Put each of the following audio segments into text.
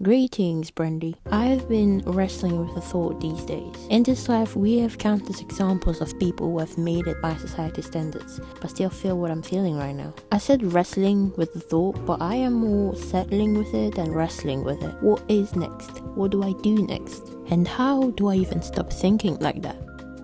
Greetings, Brandi. I've been wrestling with a thought these days. In this life, we have countless examples of people who have made it by society standards, but still feel what I'm feeling right now. I said wrestling with the thought, but I am more settling with it than wrestling with it. What is next? What do I do next? And how do I even stop thinking like that?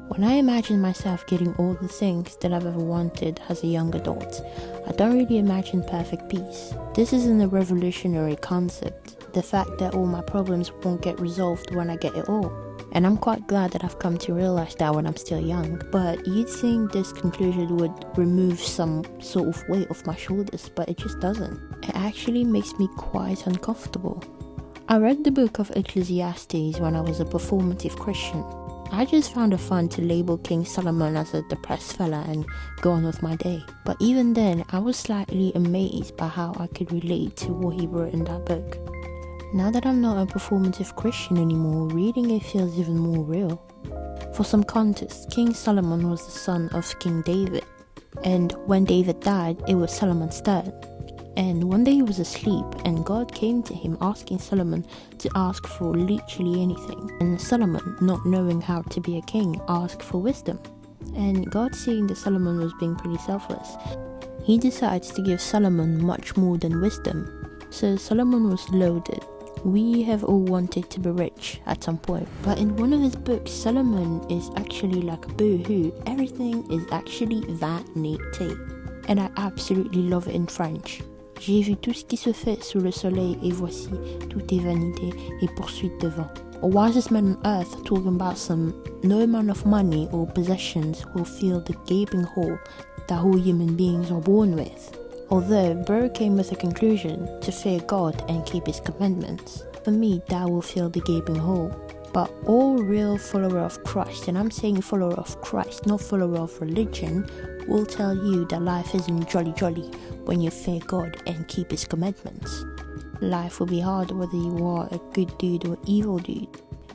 When I imagine myself getting all the things that I've ever wanted as a young adult, I don't really imagine perfect peace. This isn't a revolutionary concept. The fact that all my problems won't get resolved when I get it all. And I'm quite glad that I've come to realize that when I'm still young. But you'd think this conclusion would remove some sort of weight off my shoulders, but it just doesn't. It actually makes me quite uncomfortable. I read the book of Ecclesiastes when I was a performative Christian. I just found it fun to label King Solomon as a depressed fella and go on with my day. But even then, I was slightly amazed by how I could relate to what he wrote in that book. Now that I'm not a performative Christian anymore, reading it feels even more real. For some context, King Solomon was the son of King David. And when David died, it was Solomon's turn. And one day he was asleep and God came to him asking Solomon to ask for literally anything. And Solomon, not knowing how to be a king, asked for wisdom. And God, seeing that Solomon was being pretty selfless, he decides to give Solomon much more than wisdom. So Solomon was loaded. We have all wanted to be rich at some point. But in one of his books, Solomon is actually like boo-hoo. Everything is actually vanité. And I absolutely love it in French. J'ai vu tout ce qui se fait sous le soleil et voici, tout est vanité et poursuite de vent. A wisest man on earth talking about some no amount of money or possessions will fill the gaping hole that all human beings are born with. Although Bro came with a conclusion to fear God and keep his commandments. For me, that will fill the gaping hole. But all real follower of Christ, and I'm saying follower of Christ, not follower of religion, will tell you that life isn't jolly when you fear God and keep his commandments. Life will be hard whether you are a good dude or evil dude.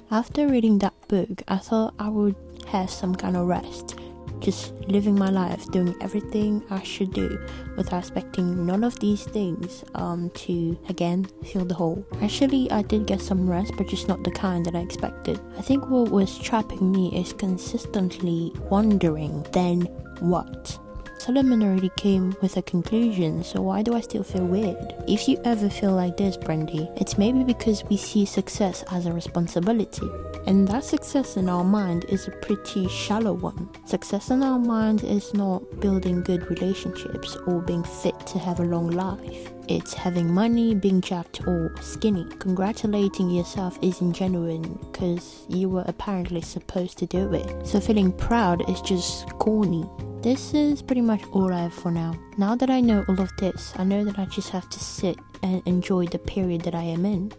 After reading that book, I thought I would have some kind of rest. Just living my life, doing everything I should do without expecting none of these things to, again, fill the hole. Actually, I did get some rest, but just not the kind that I expected. I think what was trapping me is consistently wondering, then what? Solomon already came with a conclusion, so why do I still feel weird? If you ever feel like this, Brandi, it's maybe because we see success as a responsibility. And that success in our mind is a pretty shallow one. Success in our mind is not building good relationships or being fit to have a long life. It's having money, being jacked or skinny. Congratulating yourself isn't genuine because you were apparently supposed to do it. So feeling proud is just corny. This is pretty much all I have for now. Now that I know all of this, I know that I just have to sit and enjoy the period that I am in.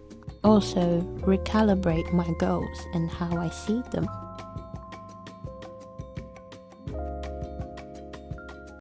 Also, recalibrate my goals and how I see them.